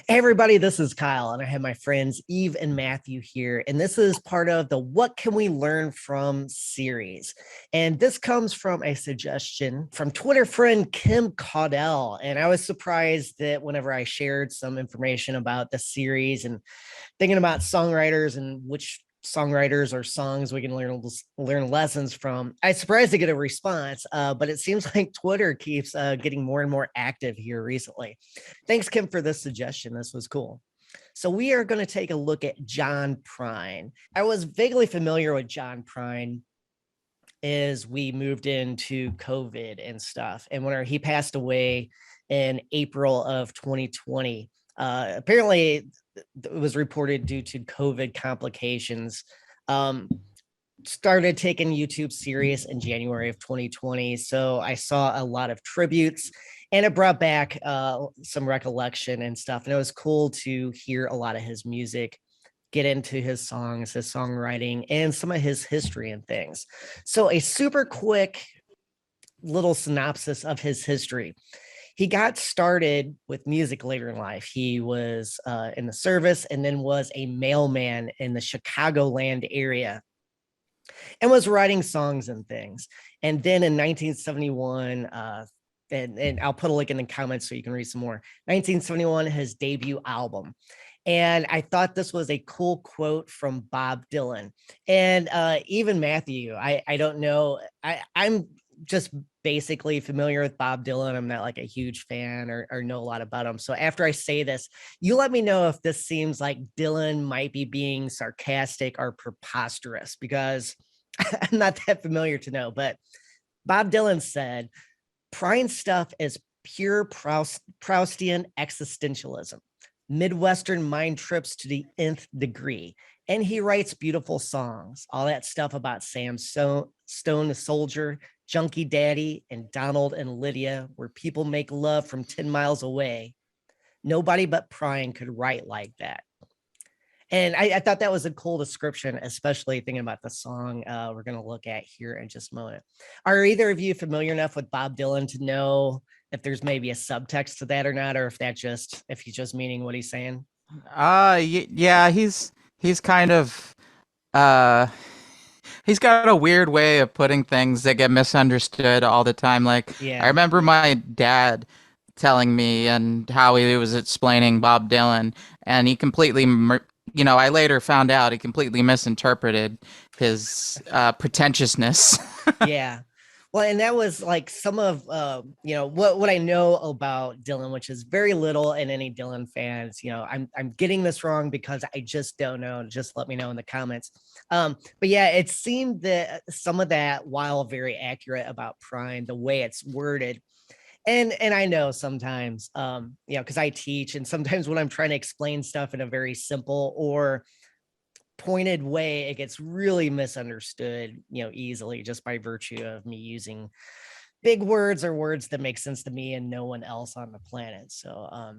Hey everybody, this is Kyle, and I have my friends Eve and Matthew here. And this is part of the What Can We Learn From series. And this comes from a suggestion from Twitter friend Kim Caudell. And I was surprised that whenever I shared some information about the series and thinking about songwriters and which songwriters or songs we can learn lessons from. I was surprised to get a response, but it seems like Twitter keeps getting more and more active here recently. Thanks, Kim, for this suggestion. This was cool. So we are going to take a look at John Prine. I was vaguely familiar with John Prine as we moved into COVID and stuff, and when he passed away in April of 2020. Apparently, it was reported due to COVID complications. Um, Started taking YouTube serious in January of 2020. So I saw a lot of tributes and it brought back some recollection and stuff. And it was cool to hear a lot of his music, get into his songs, his songwriting, and some of his history and things. So, a super quick little synopsis of his history. He got started with music later in life. He was in the service and then was a mailman in the Chicagoland area and was writing songs and things. And then in 1971, and I'll put a link in the comments so you can read some more. 1971, his debut album. And I thought this was a cool quote from Bob Dylan. And even Matthew, I don't know. I'm just basically familiar with Bob Dylan. I'm not like a huge fan or know a lot about him. So after I say this, you let me know if this seems like Dylan might be being sarcastic or preposterous, because I'm not that familiar to know. But Bob Dylan said, Prine stuff is pure Proustian existentialism, Midwestern mind trips to the nth degree. And he writes beautiful songs, all that stuff about Sam Stone the Soldier, Junkie Daddy, and Donald and Lydia, where people make love from 10 miles away. Nobody but Prine could write like that. And I thought that was a cool description, especially thinking about the song we're going to look at here in just a moment. Are either of you familiar enough with Bob Dylan to know if there's maybe a subtext to that or not, or if he's just meaning what he's saying? Yeah, he's kind of uh he's got a weird way of putting things that get misunderstood all the time. Like I Yeah. remember my dad telling me and how he was explaining Bob Dylan, and he I later found out he completely misinterpreted his pretentiousness. Yeah. Well, and that was like some of what I know about Dylan, which is very little. And any Dylan fans, I'm getting this wrong because I just don't know. Just let me know in the comments. But yeah, it seemed that some of that, while very accurate about Prime, the way it's worded, and I know sometimes, because I teach, and sometimes when I'm trying to explain stuff in a very simple or pointed way, it gets really misunderstood, easily, just by virtue of me using big words or words that make sense to me and no one else on the planet. So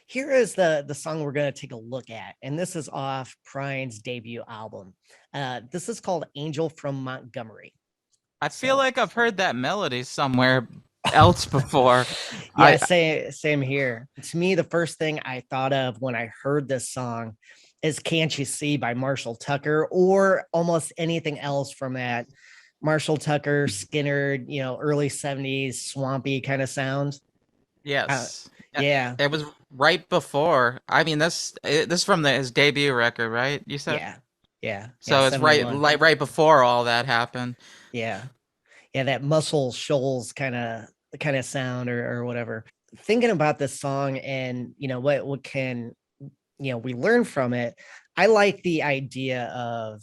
here is the song we're going to take a look at, and this is off Prine's debut album. This is called Angel from Montgomery. I feel So like I've heard that melody somewhere else before. yeah, I same here. To me, the first thing I thought of when I heard this song is Can't You See by Marshall Tucker, or almost anything else from that Marshall Tucker, Skinner, early 70s swampy kind of sound. Uh, Yes. yeah, It was right before. I mean, this is from his debut record, right? You said? yeah, yeah, So it's right 71. like right before all that happened. Yeah. Yeah, that Muscle Shoals kind of sound or whatever. Thinking about this song and what can we learn from it. I like the idea of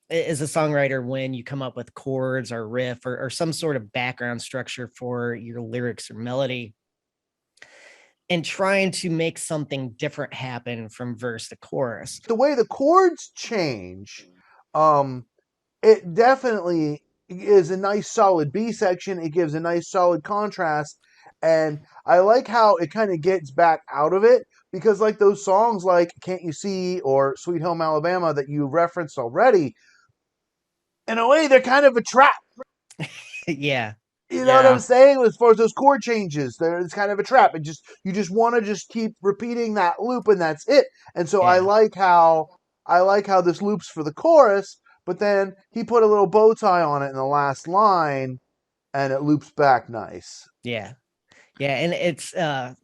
as a songwriter, when you come up with chords or riff or some sort of background structure for your lyrics or melody, and trying to make something different happen from verse to chorus. The way the chords change, um, it definitely is a nice solid B section. It gives a nice solid contrast. And I like how it kind of gets back out of it, because like those songs like Can't You See or Sweet Home Alabama that you referenced already, in a way they're kind of a trap. Yeah, You know what I'm Yeah. saying? As far as those chord changes, it's kind of a trap. You just want to just keep repeating that loop, and that's it. And so Yeah. I like how this loops for the chorus, but then he put a little bow tie on it in the last line, and it loops back nice. Yeah. Yeah, and it's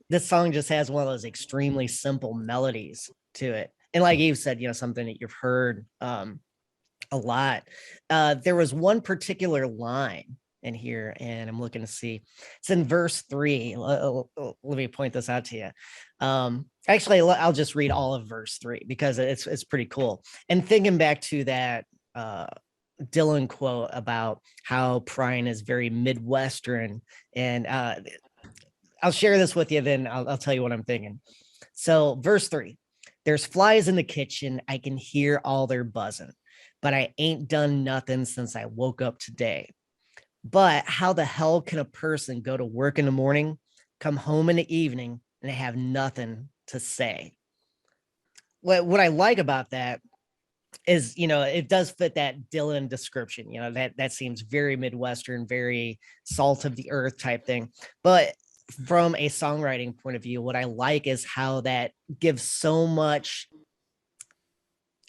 this song just has one of those extremely simple melodies to it. And like Eve said, something that you've heard a lot. There was one particular line in here, and I'm looking to see. It's in verse 3. Let me point this out to you. Actually, I'll just read all of verse 3 because it's pretty cool. And thinking back to that Dylan quote about how Prine is very Midwestern, and I'll share this with you, then I'll tell you what I'm thinking. So, verse 3, there's flies in the kitchen. I can hear all their buzzing, but I ain't done nothing since I woke up today. But how the hell can a person go to work in the morning, come home in the evening, and have nothing to say? What I like about that is, it does fit that Dylan description. That seems very Midwestern, very salt of the earth type thing. But from a songwriting point of view, what I like is how that gives so much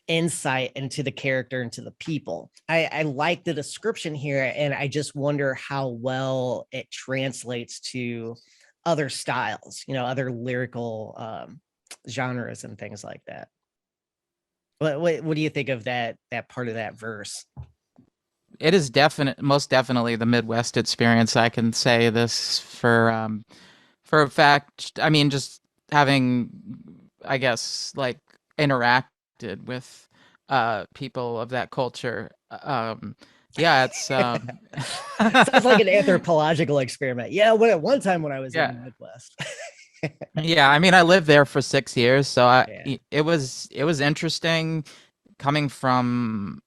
insight into the character, into the people. I like the description here, and I just wonder how well it translates to other styles, other lyrical genres and things like that. What do you think of that part of that verse? It is most definitely the Midwest experience. I can say this for a fact. I mean, just having, I guess, like interacted with people of that culture. Yeah, it's Sounds like an anthropological experiment. Yeah, at one time when I was in the yeah. Midwest. Yeah, I mean, I lived there for 6 years, so Yeah. it was interesting coming from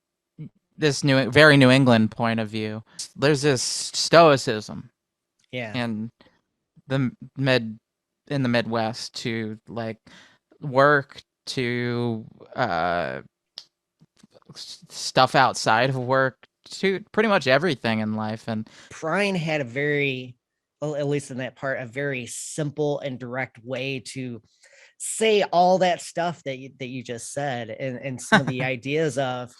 this very New England point of view. There's this stoicism Yeah. in the mid in the Midwest to like work to stuff outside of work to pretty much everything in life. And Prine had a very, well, at least in that part, a very simple and direct way to say all that stuff that you just said, and some of the ideas of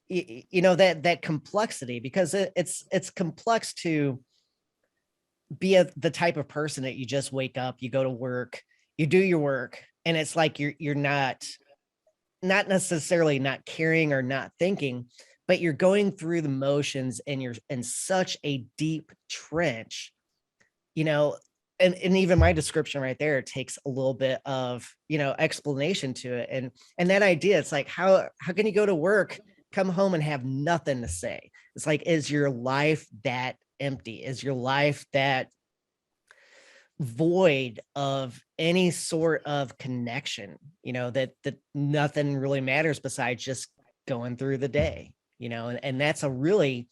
that complexity, because it's complex to be the type of person that you just wake up, you go to work, you do your work, and it's like you're not necessarily not caring or not thinking, but you're going through the motions, and you're in such a deep trench, you know, and even my description right there takes a little bit of, explanation to it. And that idea, it's like, how can you go to work, come home and have nothing to say? It's like, is your life that empty? Is your life that void of any sort of connection, that nothing really matters besides just going through the day, and that's a really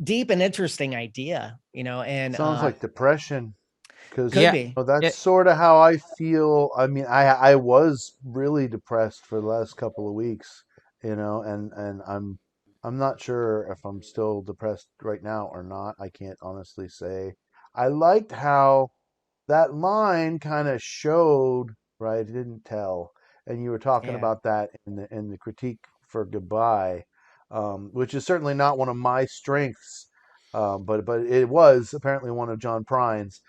deep and interesting idea, and Sounds like depression. Because could yeah, be. that's it, sort of how I feel. I mean, I was really depressed for the last couple of weeks, and I'm not sure if I'm still depressed right now or not. I can't honestly say. I liked how that line kind of showed, right? It didn't tell, and you were talking Yeah. about that in the critique for Goodbye, which is certainly not one of my strengths, but it was apparently one of John Prine's.